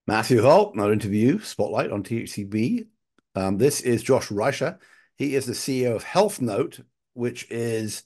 Matthew Holt, another interview, Spotlight on THCB. This is Josh Reischer. He is the CEO of Health Note, which is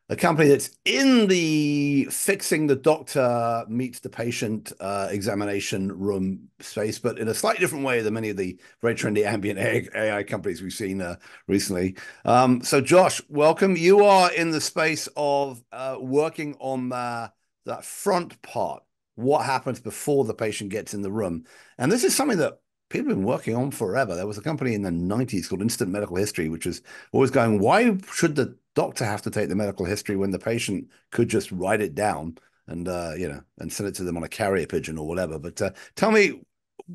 a company that's in the fixing the doctor meets the patient examination room space, but in a slightly different way than many of the very trendy ambient AI companies we've seen recently. So, Josh, welcome. You are in the space of working on that front part. What happens before the patient gets in the room? And this is something that people have been working on forever. There was a company in the 90s called Instant Medical History, which is always going, why should the doctor have to take the medical history when the patient could just write it down and and send it to them on a carrier pigeon or whatever? But tell me,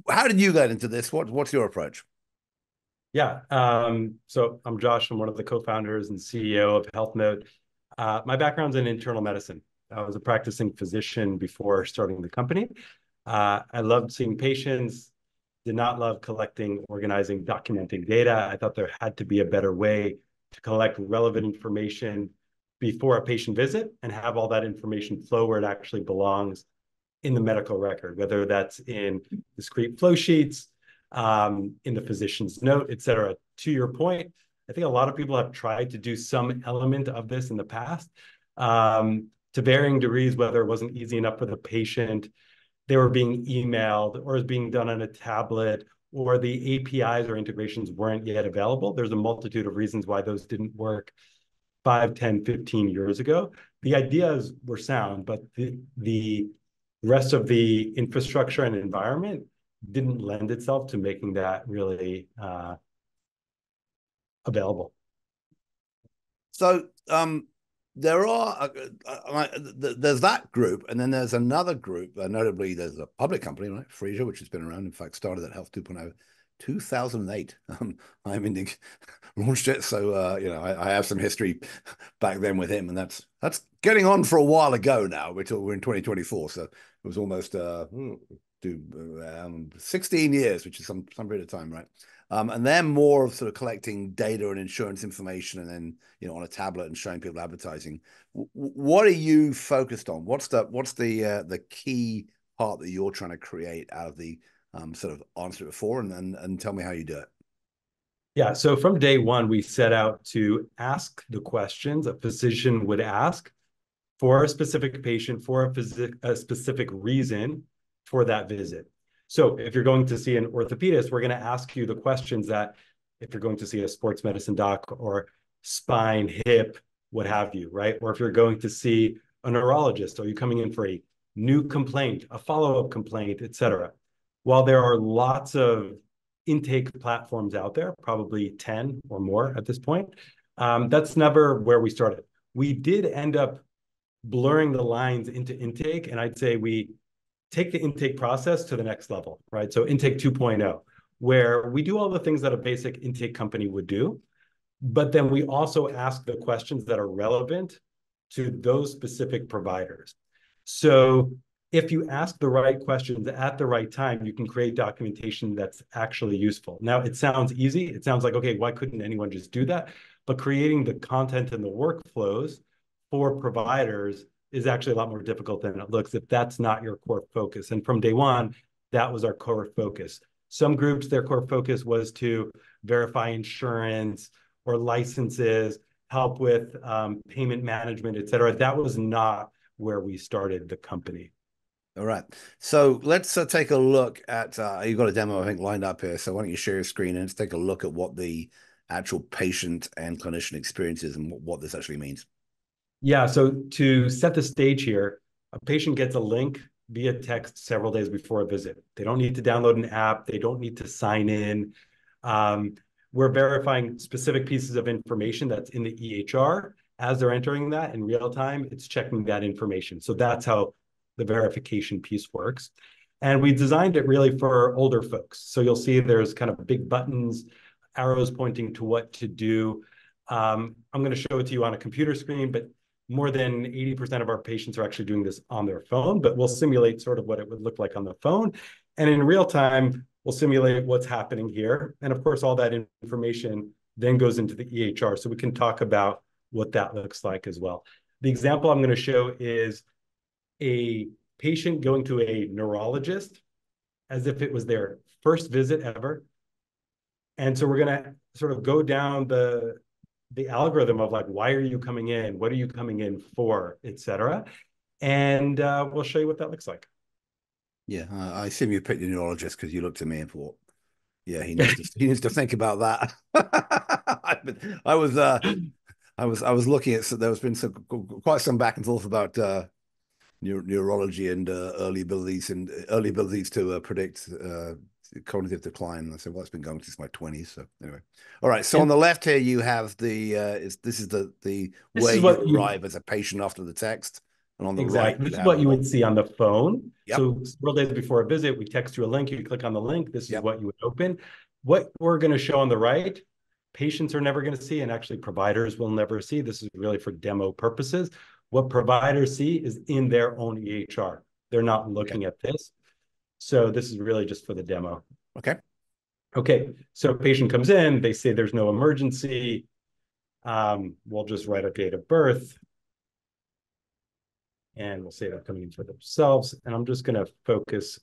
how did you get into this? What's your approach? Yeah. So I'm Josh. I'm one of the co-founders and CEO of HealthNote. My background's in internal medicine. I was a practicing physician before starting the company. I loved seeing patients, did not love collecting, organizing, documenting data. I thought there had to be a better way to collect relevant information before a patient visit and have all that information flow where it actually belongs in the medical record, whether that's in discrete flow sheets, in the physician's note, et cetera. To your point, I think a lot of people have tried to do some element of this in the past, to varying degrees, whether it wasn't easy enough for the patient, they were being emailed, or is being done on a tablet, or the APIs or integrations weren't yet available. There's a multitude of reasons why those didn't work 5, 10, 15 years ago. The ideas were sound, but the rest of the infrastructure and environment didn't lend itself to making that really available. So there are there's that group, and then there's another group. Notably, there's a public company, right, Phreesia, which has been around. In fact, started at Health 2.0, 2008. I mean, launched it, so I have some history back then with him, and that's getting on for a while ago now. We're in 2024, so it was almost 16 years, which is some period of time, right? And they're more of sort of collecting data and insurance information, and then on a tablet and showing people advertising. What are you focused on? What's the key part that you're trying to create out of the sort of answer before, and tell me how you do it. Yeah, so from day one, we set out to ask the questions a physician would ask for a specific patient for a specific reason for that visit. So if you're going to see an orthopedist, we're going to ask you the questions that if you're going to see a sports medicine doc or spine, hip, what have you, right? Or if you're going to see a neurologist, are you coming in for a new complaint, a follow-up complaint, et cetera? While there are lots of intake platforms out there, probably 10 or more at this point, that's never where we started. We did end up blurring the lines into intake, and I'd say we take the intake process to the next level, right? So intake 2.0, where we do all the things that a basic intake company would do, but then we also ask the questions that are relevant to those specific providers. So if you ask the right questions at the right time, you can create documentation that's actually useful. Now, it sounds easy. It sounds like, okay, why couldn't anyone just do that? But creating the content and the workflows for providers is actually a lot more difficult than it looks if that's not your core focus. And from day one, that was our core focus. Some groups, their core focus was to verify insurance or licenses, help with payment management, et cetera. That was not where we started the company. All right. So let's take a look at, you've got a demo, I think, lined up here. So why don't you share your screen and let's take a look at what the actual patient and clinician experience is and what this actually means. Yeah, so to set the stage here, a patient gets a link via text several days before a visit. They don't need to download an app. They don't need to sign in. We're verifying specific pieces of information that's in the EHR. As they're entering that in real time, it's checking that information. So that's how the verification piece works. And we designed it really for older folks. So you'll see there's kind of big buttons, arrows pointing to what to do. I'm going to show it to you on a computer screen, but more than 80% of our patients are actually doing this on their phone, but we'll simulate sort of what it would look like on the phone. And in real time, we'll simulate what's happening here. And of course, all that information then goes into the EHR. So we can talk about what that looks like as well. The example I'm going to show is a patient going to a neurologist as if it was their first visit ever. And so we're going to sort of go down the algorithm of like, why are you coming in? What are you coming in for, et cetera. And we'll show you what that looks like. Yeah, I assume you picked a neurologist because you looked at me and thought, yeah, he needs to think about that. I was looking at, so there's been quite some back and forth about neurology and early abilities to predict cognitive decline. And I said, well, it's been going since my 20s. So anyway, all right. So on And the left here, you have this is the this where is you what arrive as a patient after the text, and on the right exactly. you This is have what you what. would see on the phone. Yep. So several days before a visit, we text you a link. You click on the link. This is Yep. what you would open. What we're going to show on the right, patients are never going to see, and actually providers will never see. This is really for demo purposes. What providers see is in their own EHR. They're not Okay. looking at this. So this is really just for the demo. Okay. Okay, so patient comes in, they say there's no emergency. We'll just write a date of birth. And we'll say they're coming in for themselves. And I'm just going to focus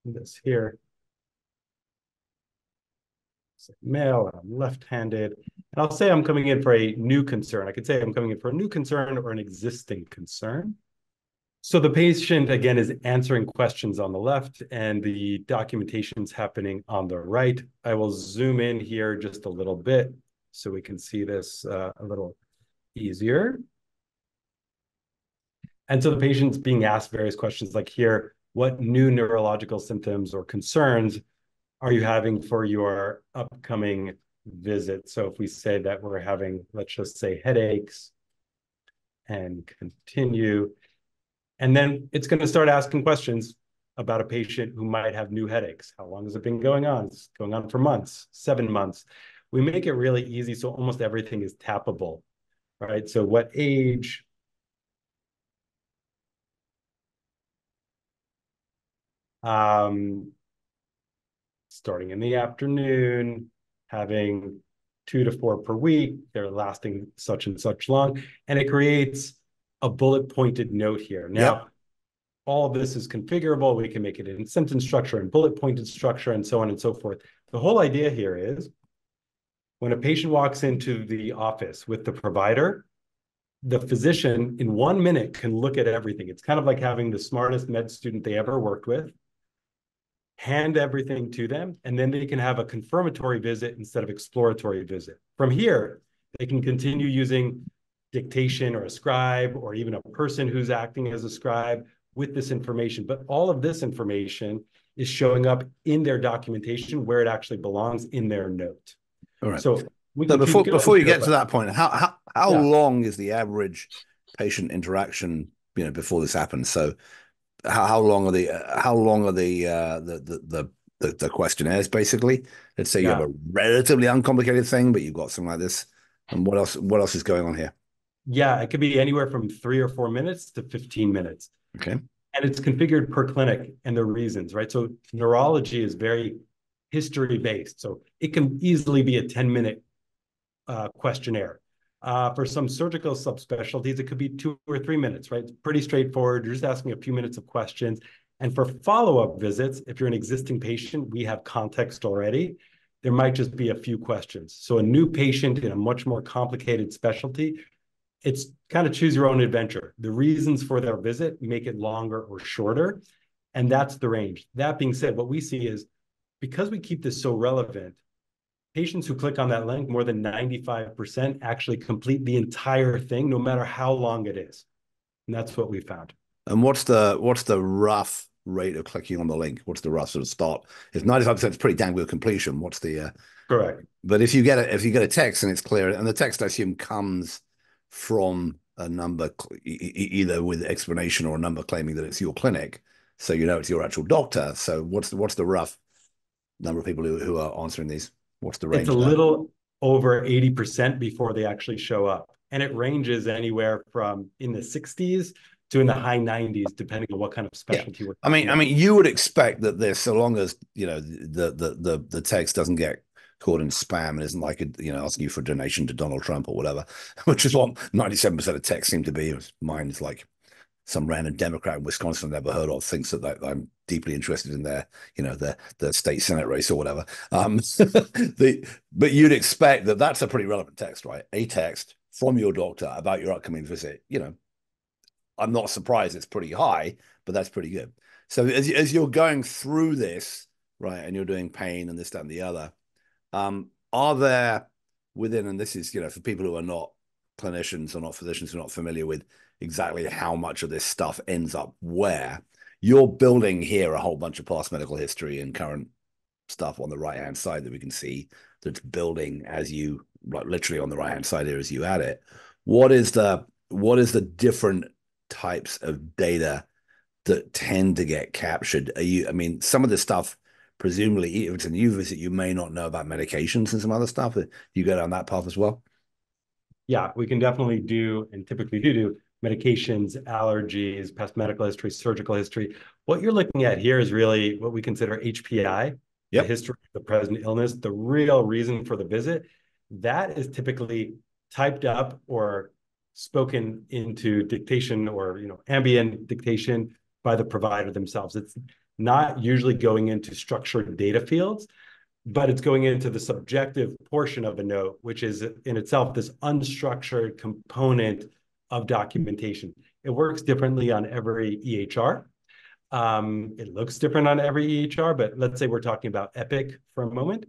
this here. So male, I'm left-handed. And I'll say I'm coming in for a new concern. I could say I'm coming in for a new concern or an existing concern. So the patient, again, is answering questions on the left and the documentation's happening on the right. I will zoom in here just a little bit so we can see this a little easier. And so the patient's being asked various questions like here, what new neurological symptoms or concerns are you having for your upcoming visit? So if we say that we're having, let's just say headaches and continue, and then it's going to start asking questions about a patient who might have new headaches. How long has it been going on? It's going on for months, 7 months. We make it really easy so almost everything is tappable, right? So what age? Starting in the afternoon, having 2 to 4 per week. They're lasting such and such long. And it creates a bullet pointed note here. Now, Yep. all of this is configurable. We can make it in sentence structure and bullet pointed structure and so on and so forth. The whole idea here is when a patient walks into the office with the provider, the physician in 1 minute can look at everything. It's kind of like having the smartest med student they ever worked with, hand everything to them, and then they can have a confirmatory visit instead of exploratory visit. From here, they can continue using dictation or a scribe or even a person who's acting as a scribe with this information. But all of this information is showing up in their documentation where it actually belongs in their note. All right. So we So can keep going before you here, get to that point, how yeah. long is the average patient interaction, before this happens? So how long are the questionnaires basically? Let's say you have Yeah. a relatively uncomplicated thing, but you've got something like this. And what else is going on here? Yeah, it could be anywhere from 3 or 4 minutes to 15 minutes. Okay. And it's configured per clinic and the reasons, right? So neurology is very history based. So it can easily be a 10-minute questionnaire. For some surgical subspecialties, it could be 2 or 3 minutes, right? It's pretty straightforward. You're just asking a few minutes of questions. And for follow-up visits, if you're an existing patient, we have context already. There might just be a few questions. So a new patient in a much more complicated specialty, it's kind of choose your own adventure. The reasons for their visit make it longer or shorter, and that's the range. That being said, what we see is because we keep this so relevant, patients who click on that link, more than 95% actually complete the entire thing, no matter how long it is. And that's what we found. And what's the rough rate of clicking on the link? What's the rough sort of start? If 95% is pretty damn good completion, what's the Correct. but if you get a text and it's clear, and the text I assume comes from a number either with explanation or a number claiming that it's your clinic, so it's your actual doctor. So what's the rough number of people who are answering these? What's the It's a range there? little over 80% before they actually show up. And it ranges anywhere from in the 60s to in the high 90s, depending on what kind of Yeah, specialty we're I mean, talking about. you would expect that this, so long as the text doesn't get caught in spam and isn't like asking you for a donation to Donald Trump or whatever, which is what 97% of texts seem to be. Mine is like some random Democrat in Wisconsin I've never heard of thinks that I'm deeply interested in their state Senate race or whatever. But you'd expect that that's a pretty relevant text, right? A text from your doctor about your upcoming visit. I'm not surprised it's pretty high, but that's pretty good. So as you're going through this, right, and you're doing pain and this, that, and the other, are there within, and this is, for people who are not clinicians or not physicians who are not familiar with exactly how much of this stuff ends up where, you're building here a whole bunch of past medical history and current stuff on the right-hand side that we can see that's building as you, right, literally on the right-hand side here as you add it. What is the different types of data that tend to get captured? Some of the stuff, presumably, if it's a new visit, you may not know about medications and some other stuff. You go down that path as well? Yeah, we can definitely do, and typically do medications, allergies, past medical history, surgical history. What you're looking at here is really what we consider HPI, the Yep. history of the present illness, the real reason for the visit. That is typically typed up or spoken into dictation or ambient dictation by the provider themselves. It's not usually going into structured data fields, but it's going into the subjective portion of a note, which is in itself this unstructured component of documentation. It works differently on every EHR. It looks different on every EHR, but let's say we're talking about Epic for a moment.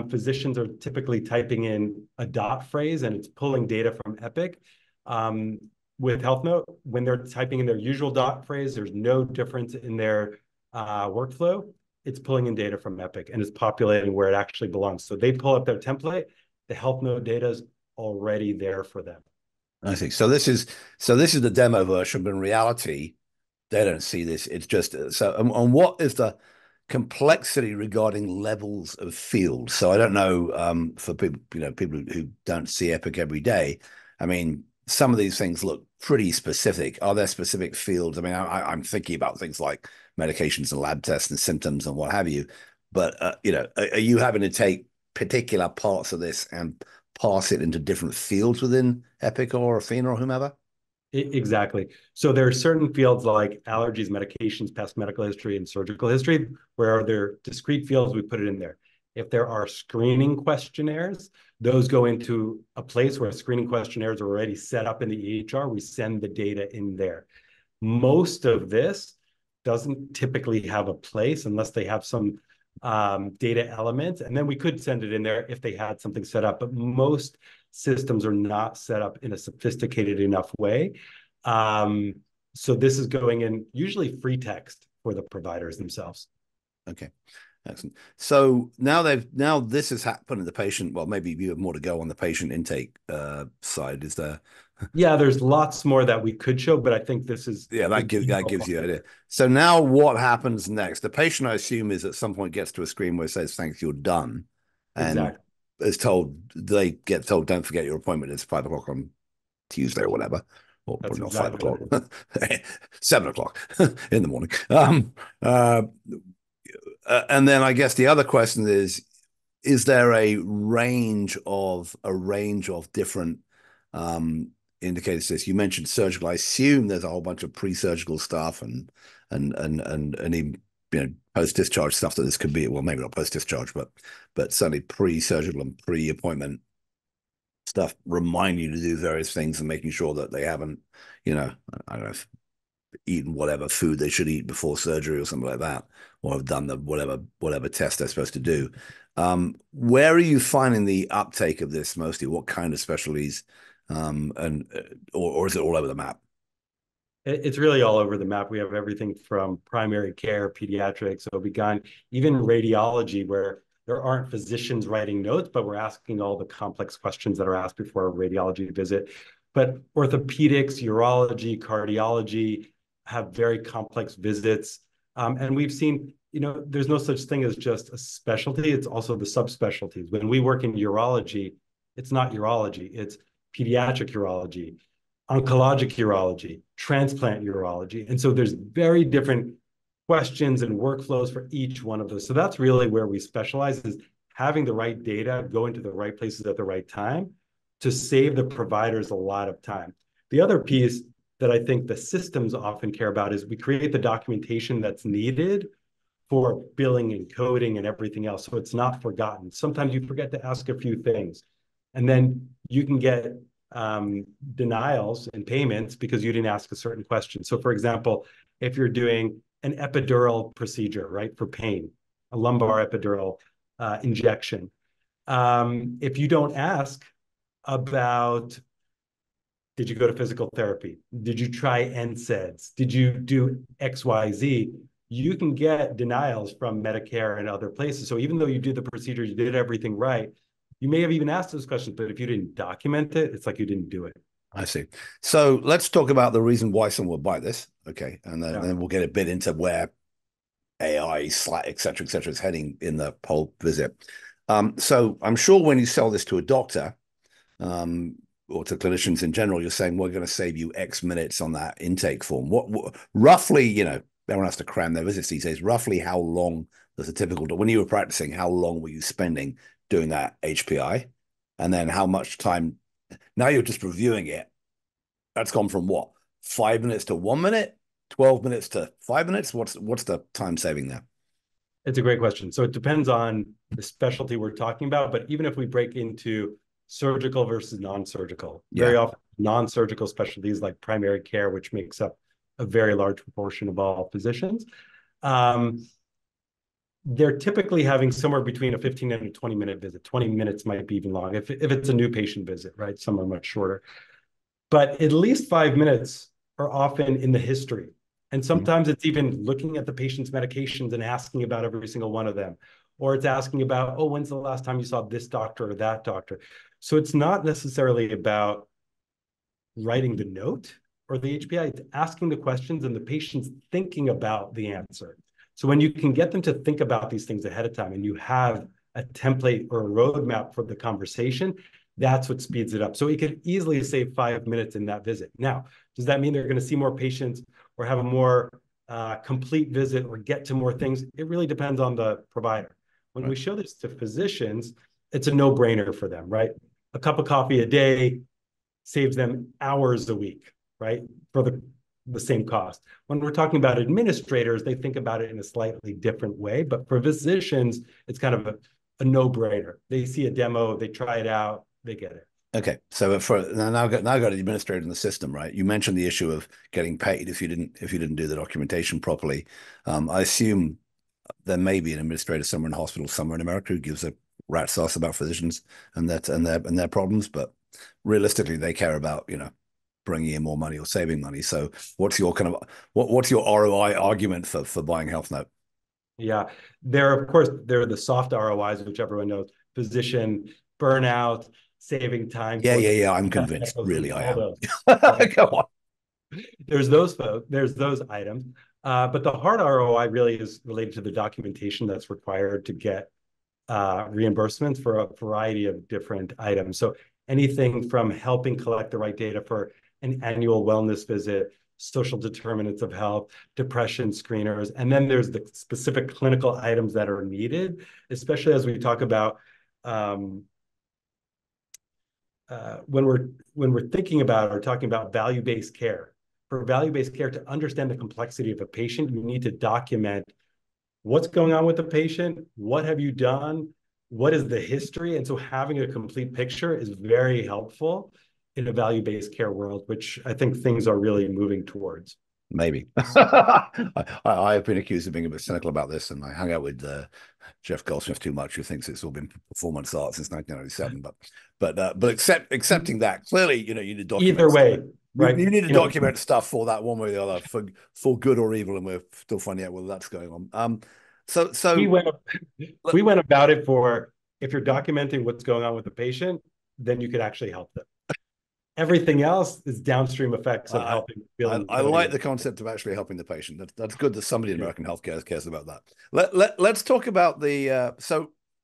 Physicians are typically typing in a dot phrase and it's pulling data from Epic. With HealthNote, when they're typing in their usual dot phrase, there's no difference in their workflow. It's pulling in data from Epic and it's populating where it actually belongs. So they pull up their template, the HealthNote data is already there for them. I see. So this is the demo version, but in reality, they don't see this. It's just so. And what is the complexity regarding levels of field? So I don't know, for people, people who don't see Epic every day. I mean, some of these things look pretty specific. Are there specific fields? I mean, I'm thinking about things like medications and lab tests and symptoms and what have you. But are you having to take particular parts of this and parse it into different fields within Epic or Athena or whomever? Exactly. So there are certain fields like allergies, medications, past medical history, and surgical history, where there are discrete fields, we put it in there. If there are screening questionnaires, those go into a place where screening questionnaires are already set up in the EHR. We send the data in there. Most of this doesn't typically have a place unless they have some data element. And then we could send it in there if they had something set up. But most systems are not set up in a sophisticated enough way. So this is going in usually free text for the providers themselves. Okay. Excellent. So now this has happened in the patient. Well, maybe you have more to go on the patient intake side. Is there? Yeah, there's lots more that we could show, but I think this is Yeah, that gives you an idea. So now what happens next? The patient, I assume, is at some point gets to a screen where it says, "Thanks, you're done," and exactly. they get told, "Don't forget your appointment. It's 5 o'clock on Tuesday or whatever." Or That's probably not exactly 5 o'clock, 7 o'clock in the morning. And then I guess the other question is there a range of different indicators? You mentioned surgical. I assume there's a whole bunch of pre-surgical stuff and even post-discharge stuff that this could be. Well, maybe not post-discharge, but certainly pre-surgical and pre-appointment stuff remind you to do various things and making sure that they haven't, I don't know, eaten whatever food they should eat before surgery or something like that, or have done the whatever test they're supposed to do. Where are you finding the uptake of this mostly? What kind of specialties, or is it all over the map? It's really all over the map. We have everything from primary care, pediatrics, OB-GYN, even radiology, where there aren't physicians writing notes, but we're asking all the complex questions that are asked before a radiology visit. But orthopedics, urology, cardiology have very complex visits. And we've seen, there's no such thing as just a specialty. It's also the subspecialties. When we work in urology, it's not urology, it's pediatric urology, oncologic urology, transplant urology. And so there's very different questions and workflows for each one of those. So that's really where we specialize, is having the right data go into the right places at the right time to save the providers a lot of time. The other piece that I think the systems often care about is we create the documentation that's needed for billing and coding and everything else, so it's not forgotten. Sometimes you forget to ask a few things, and then you can get denials and payments because you didn't ask a certain question. So for example, if you're doing an epidural procedure, right, for pain, a lumbar epidural injection, if you don't ask about, did you go to physical therapy? Did you try NSAIDs? Did you do XYZ? You can get denials from Medicare and other places. So even though you did the procedure, you did everything right, you may have even asked those questions, but if you didn't document it, it's like you didn't do it. I see. So let's talk about the reason why someone would buy this. Okay. And then, Yeah. and then we'll get a bit into where AI, et cetera, is heading in the whole visit. So I'm sure when you sell this to a doctor, or to clinicians in general, you're saying we're going to save you X minutes on that intake form. What roughly, everyone has to cram their visits these days. Roughly, how long does a typical, when you were practicing, how long were you spending doing that HPI, and then how much time? Now you're just reviewing it. That's gone from what, 5 minutes to 1 minute, 12 minutes to 5 minutes. What's the time saving there? It's a great question. So it depends on the specialty we're talking about, but even if we break into surgical versus non-surgical, very Yeah. often non-surgical specialties like primary care, which makes up a very large proportion of all physicians, they're typically having somewhere between a 15 and a 20-minute visit. 20 minutes might be even long if it's a new patient visit, right? Some are much shorter. But at least 5 minutes are often in the history. And sometimes it's even looking at the patient's medications and asking about every single one of them. Or it's asking about, oh, when's the last time you saw this doctor or that doctor? So it's not necessarily about writing the note or the HPI, it's asking the questions and the patient's thinking about the answer. So when you can get them to think about these things ahead of time and you have a template or a roadmap for the conversation, that's what speeds it up. So it could easily save 5 minutes in that visit. Now, does that mean they're going to see more patients or have a more complete visit or get to more things? It really depends on the provider. When we show this to physicians, it's a no-brainer for them, right? A cup of coffee a day saves them hours a week, right? For the same cost. When we're talking about administrators, they think about it in a slightly different way. But for physicians, it's kind of a no-brainer. They see a demo, they try it out, they get it. Okay, so for now got an administrator in the system, right? You mentioned the issue of getting paid if you didn't do the documentation properly. I assume there may be an administrator somewhere in a hospital somewhere in America who gives a rat's ass about physicians and their problems, but realistically, they care about bringing in more money or saving money. So, what's your what's your ROI argument for buying Health Note? Yeah, of course, there are the soft ROIs, which everyone knows: physician burnout, saving time Yeah, for yeah, the yeah. I'm convinced. Really, I all am. those. Right? Go on. There's those folks, there's those items. But the hard ROI really is related to the documentation that's required to get reimbursements for a variety of different items. So anything from helping collect the right data for an annual wellness visit, social determinants of health, depression screeners, and then there's the specific clinical items that are needed, especially as we talk about when we're thinking about or talking about value-based care. For value-based care, to understand the complexity of a patient, you need to document what's going on with the patient, what have you done, what is the history, and so having a complete picture is very helpful in a value-based care world, which I think things are really moving towards. Maybe. I've been accused of being a bit cynical about this, and I hung out with Jeff Goldsmith too much, who thinks it's all been performance art since 1997. But accepting that, clearly, you need to Either document stuff. way, right? You need to document stuff for that one way or the other, for good or evil, and we're still finding out whether that's going on. we So went we went about it for, if you're documenting what's going on with the patient, then you could actually help them. Everything else is downstream effects of helping billing. I like the concept of actually helping the patient. That's good that somebody in American healthcare cares about that. Let's talk about the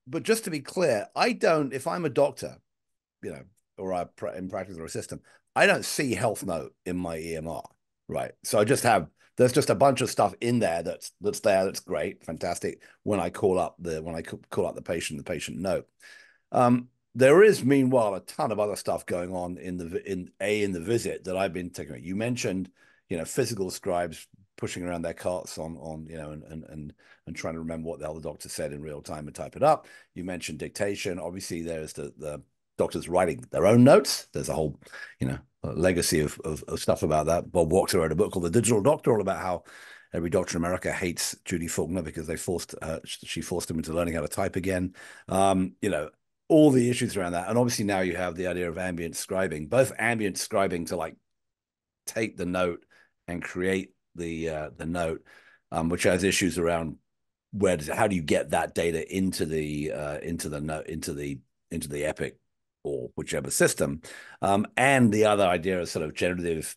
but just to be clear, I don't, if I'm a doctor, or in practice or a system, I don't see Health Note in my EMR, right? So there's just a bunch of stuff in there that's there, that's great, fantastic. When I call up the patient note. there is meanwhile a ton of other stuff going on in the visit that I've been taking. You mentioned, physical scribes pushing around their carts on and trying to remember what the hell the doctor said in real time and type it up. You mentioned dictation. Obviously, there's the doctors writing their own notes. There's a whole, legacy of stuff about that. Bob Walker wrote a book called The Digital Doctor, all about how every doctor in America hates Judy Faulkner because she forced him into learning how to type again. All the issues around that. And obviously now you have the idea of ambient scribing, both ambient scribing to like take the note and create the note, which has issues around how do you get that data into the note into the Epic or whichever system, and the other idea is sort of generative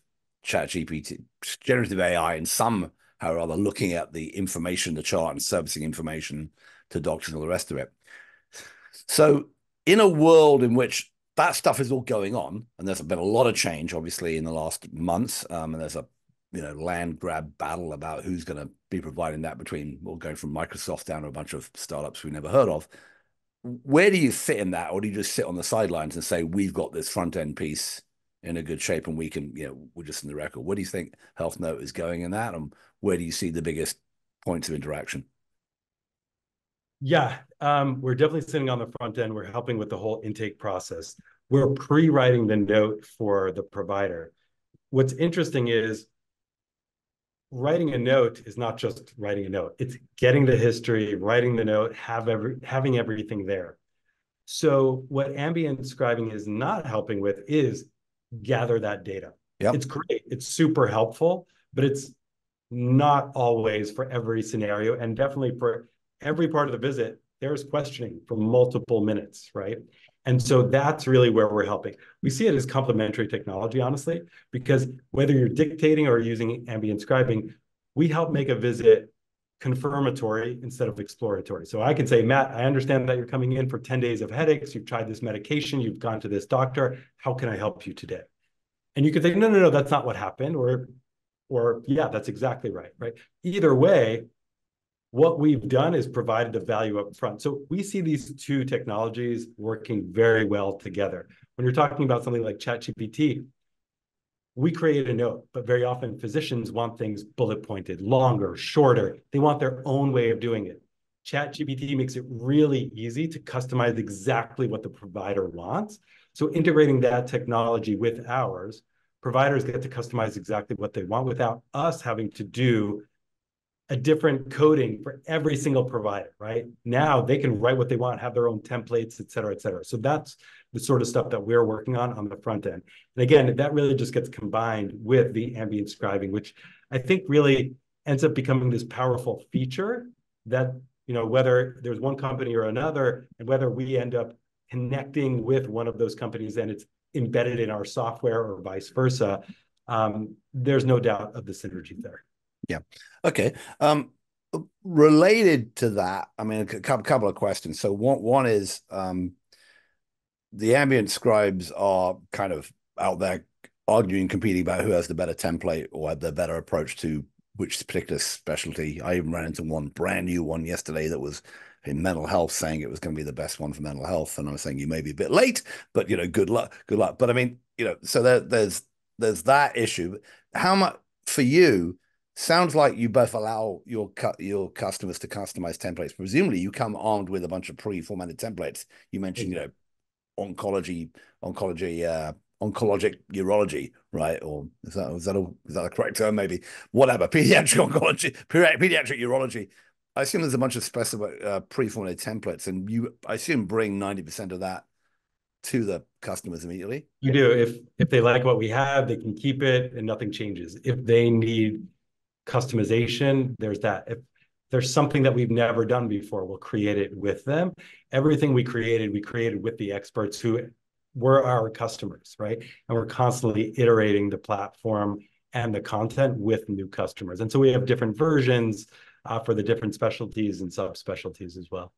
AI, and somehow or other looking at the information, the chart, and servicing information to doctors and all the rest of it. So in a world in which that stuff is all going on, and there's been a lot of change, obviously, in the last months, and there's a land grab battle about who's going to be providing that between, going from Microsoft down to a bunch of startups we never heard of. Where do you fit in that, or do you just sit on the sidelines and say we've got this front end piece in a good shape and we can, we're just in the record? Where do you think Health Note is going in that, and where do you see the biggest points of interaction? Yeah, we're definitely sitting on the front end. We're helping with the whole intake process. We're pre-writing the note for the provider. What's interesting is writing a note is not just writing a note. It's getting the history, writing the note, having everything there. So what ambient scribing is not helping with is gather that data. Yep. It's great. It's super helpful, but it's not always for every scenario, and definitely for every part of the visit, there's questioning for multiple minutes, right? And so that's really where we're helping. We see it as complementary technology, honestly, because whether you're dictating or using ambient scribing, we help make a visit confirmatory instead of exploratory. So I can say, Matt, I understand that you're coming in for 10 days of headaches. You've tried this medication. You've gone to this doctor. How can I help you today? And you can say, no, that's not what happened. Or yeah, that's exactly right, right? Either way, what we've done is provided the value up front. So we see these two technologies working very well together. When you're talking about something like ChatGPT, we create a note, but very often physicians want things bullet pointed, longer, shorter. They want their own way of doing it. ChatGPT makes it really easy to customize exactly what the provider wants. So integrating that technology with ours, providers get to customize exactly what they want without us having to do a different coding for every single provider, right? Now they can write what they want, have their own templates, et cetera, et cetera. So that's the sort of stuff that we're working on the front end. And again, that really just gets combined with the ambient scribing, which I think really ends up becoming this powerful feature that, whether there's one company or another, and whether we end up connecting with one of those companies and it's embedded in our software or vice versa, there's no doubt of the synergy there. Yeah. Okay. Related to that, I mean, a couple of questions. So one is the ambient scribes are kind of out there arguing, competing about who has the better template or the better approach to which particular specialty. I even ran into one brand new one yesterday that was in mental health, saying it was going to be the best one for mental health, and I was saying you may be a bit late, but good luck. But I mean, so there's that issue. How much for you? Sounds like you both allow your customers to customize templates. Presumably, you come armed with a bunch of pre-formatted templates. You mentioned, oncologic urology, right? Or is that a correct term? Maybe whatever. Pediatric oncology, pediatric urology. I assume there's a bunch of specific pre-formatted templates, and I assume bring 90% of that to the customers immediately. You do. If they like what we have, they can keep it and nothing changes. If they need customization, there's that. If there's something that we've never done before, we'll create it with them. Everything we created with the experts who were our customers, right? And we're constantly iterating the platform and the content with new customers. And so we have different versions for the different specialties and subspecialties as well.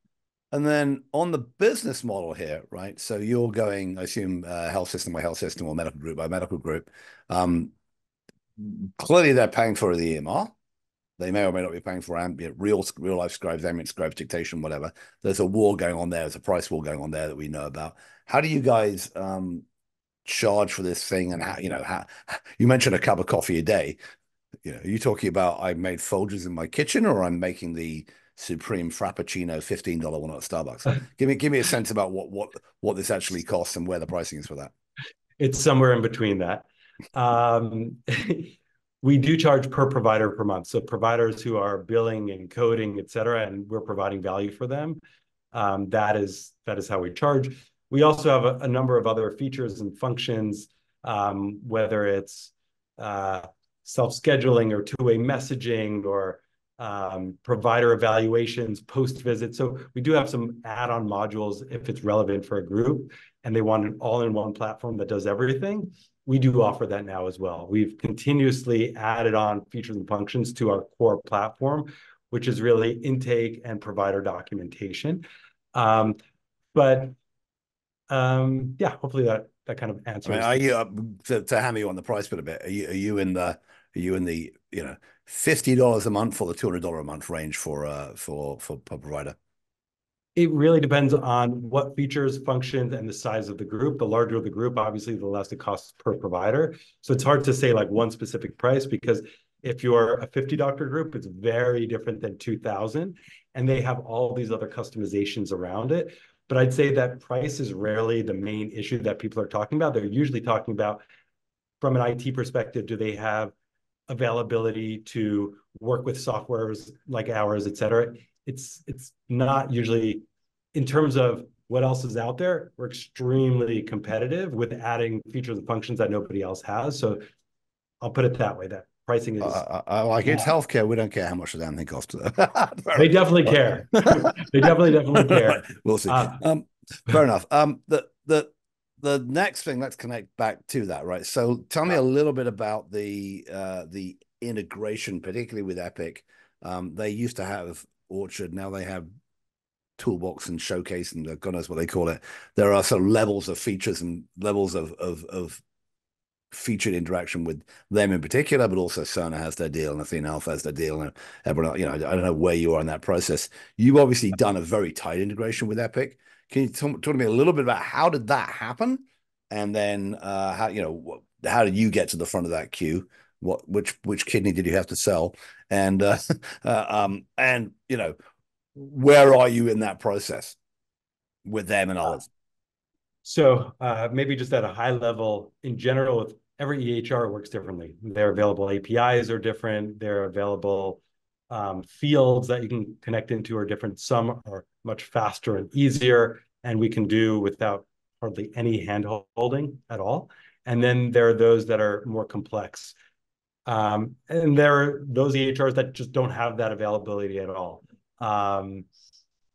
And then on the business model here, right? So you're going, I assume, health system by health system or medical group by medical group. Clearly, they're paying for the EMR. they may or may not be paying for ambient, real life scribes, ambient scribes, dictation, whatever. There's a war going on there. There's a price war going on there that we know about. How do you guys charge for this thing? And how you mentioned a cup of coffee a day. Are you talking about I made Folgers in my kitchen, or I'm making the Supreme Frappuccino $15 one at Starbucks? Give me a sense about what this actually costs and where the pricing is for that. It's somewhere in between that. Um, we do charge per provider per month. So providers who are billing and coding, et cetera, and we're providing value for them. That is how we charge. We also have a number of other features and functions, whether it's self-scheduling or two-way messaging or provider evaluations post-visit. So we do have some add-on modules if it's relevant for a group and they want an all-in-one platform that does everything. We do offer that now as well. We've continuously added on features and functions to our core platform, which is really intake and provider documentation. But yeah, hopefully that kind of answers. I mean, are you to hammer you on the price bit a bit? Are you in the $50 a month or the $200 a month range for per provider? It really depends on what features, functions, and the size of the group. The larger the group, obviously, the less it costs per provider. So it's hard to say like one specific price, because if you're a 50-doctor group, it's very different than 2,000, and they have all these other customizations around it. But I'd say that price is rarely the main issue that people are talking about. They're usually talking about, from an IT perspective, do they have availability to work with softwares like ours, et cetera. It's not usually, in terms of what else is out there, we're extremely competitive with adding features and functions that nobody else has. So I'll put it that way, that pricing is... like it's healthcare. We don't care how much the damn thing costs. They definitely care. They definitely care. We'll see. Fair enough. The next thing, let's connect back to that, right? So tell me a little bit about the integration, particularly with Epic. They used to have Orchard, now they have Toolbox and Showcase, and God knows what they call it. There are sort of levels of features and levels of featured interaction with them in particular, but also Cerner has their deal and Athena Health has their deal, and everyone, I don't know where you are in that process. You've obviously done a very tight integration with Epic. Can you talk to me a little bit about how did that happen, and then how did you get to the front of that queue? Which kidney did you have to sell, and where are you in that process with them and others? So maybe just at a high level, in general, every EHR works differently. Their available APIs are different. Their available fields that you can connect into are different. Some are much faster and easier, and we can do without hardly any hand-holding at all. And then there are those that are more complex. And there are those EHRs that just don't have that availability at all.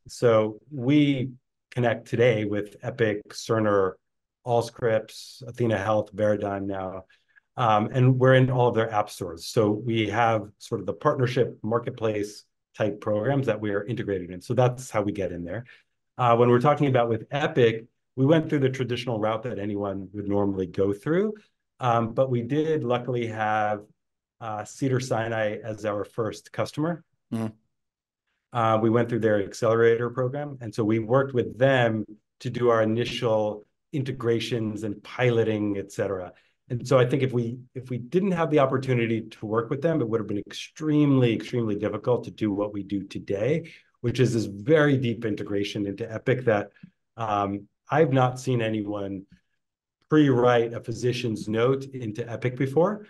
So we connect today with Epic, Cerner, Allscripts, Athena Health, Veradigm now, and we're in all of their app stores. So we have sort of the partnership marketplace type programs that we are integrated in. So that's how we get in there. When we're talking about with Epic, we went through the traditional route that anyone would normally go through, but we did luckily have Cedars-Sinai as our first customer. Mm. We went through their accelerator program, and so we worked with them to do our initial integrations and piloting, et cetera. And so I think if we didn't have the opportunity to work with them, it would have been extremely, extremely difficult to do what we do today, which is this very deep integration into Epic that I've not seen anyone pre-write a physician's note into Epic before.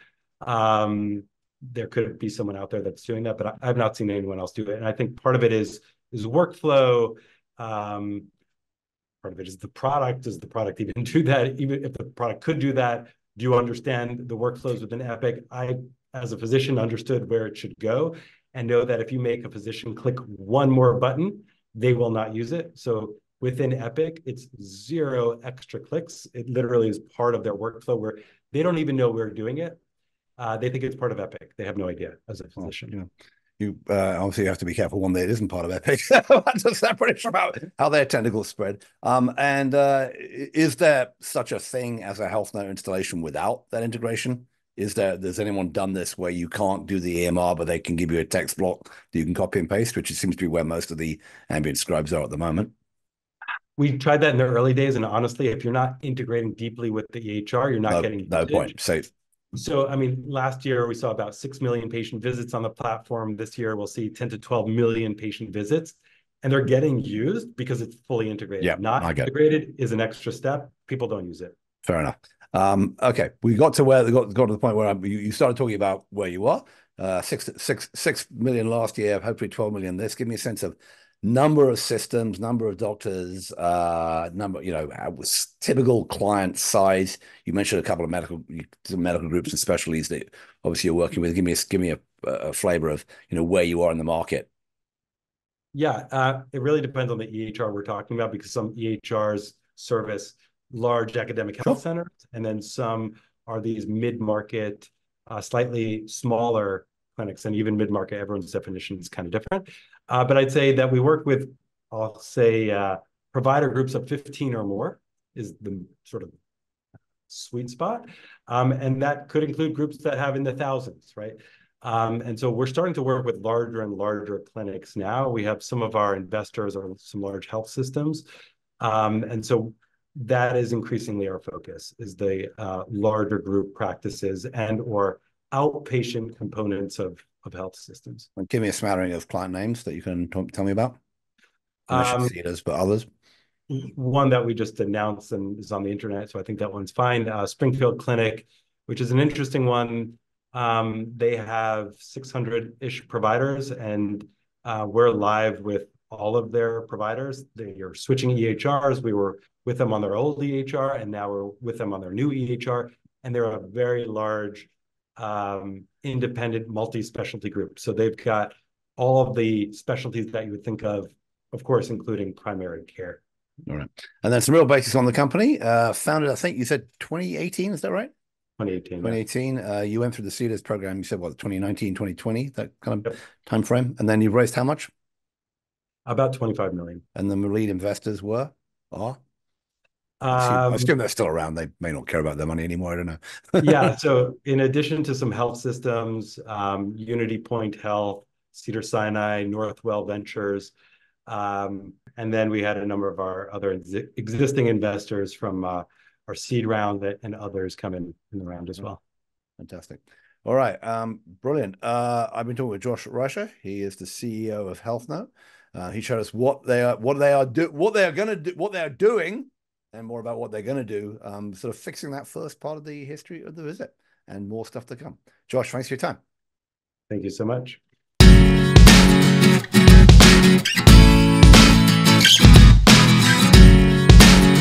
There could be someone out there that's doing that, but I've not seen anyone else do it. And I think part of it is workflow. Part of it is the product. Does the product even do that? Even if the product could do that, do you understand the workflows within Epic? I, as a physician, understood where it should go and know that if you make a physician click one more button, they will not use it. So within Epic, it's 0 extra clicks. It literally is part of their workflow where they don't even know we're doing it. They think it's part of Epic. They have no idea as a physician. Well, you obviously have to be careful one day it isn't part of Epic. That's a separate issue about how their tentacles spread. And is there such a thing as a health note installation without that integration? Has anyone done this where you can't do the EMR, but they can give you a text block that you can copy and paste, which seems to be where most of the ambient scribes are at the moment? We tried that in the early days, and honestly, if you're not integrating deeply with the EHR, you're not getting No usage. point. So, I mean, last year we saw about 6 million patient visits on the platform. This year we'll see 10 to 12 million patient visits, and they're getting used because it's fully integrated. Yeah, Not I get it. integrated is an extra step. People don't use it. Fair enough. Okay, we got to the point where you started talking about where you are. 6 million last year, hopefully 12 million this. Give me a sense of number of systems, number of doctors, typical client size. You mentioned a couple of medical groups and specialties that obviously you're working with. Give me a flavor of where you are in the market. Yeah, it really depends on the EHR we're talking about, because some EHRs service large academic health centers, and then some are these mid-market, slightly smaller clinics, and even mid-market, everyone's definition is kind of different. But I'd say that we work with, I'll say, provider groups of 15 or more is the sort of sweet spot. And that could include groups that have in the thousands, right? And so we're starting to work with larger and larger clinics now. We have some of our investors are some large health systems. And so that is increasingly our focus, is the larger group practices and or outpatient components of health systems. And give me a smattering of client names that you can tell me about. You mentioned Cedars, but others. One that we just announced and is on the internet, so I think that one's fine. Springfield Clinic, which is an interesting one. They have 600-ish providers, and we're live with all of their providers. They are switching EHRs. We were with them on their old EHR, and now we're with them on their new EHR. And they're a very large independent multi-specialty group. So they've got all of the specialties that you would think of course, including primary care. All right. And then some real basics on the company. Founded, I think you said 2018, is that right? 2018. 2018. Yeah. You went through the Cedars program, you said, what, 2019, 2020, that kind of time frame. And then you've raised how much? About 25 million. And the lead investors are? I assume they're still around. They may not care about their money anymore. I don't know. Yeah. So in addition to some health systems, Unity Point Health, Cedars-Sinai, Northwell Ventures, and then we had a number of our other existing investors from our seed round and others come in the round as well. Fantastic. All right. Brilliant. I've been talking with Josh Reischer. He is the CEO of HealthNote. He showed us what they are doing, and more about what they're going to do, sort of fixing that first part of the history of the visit, and more stuff to come. Josh, thanks for your time. Thank you so much.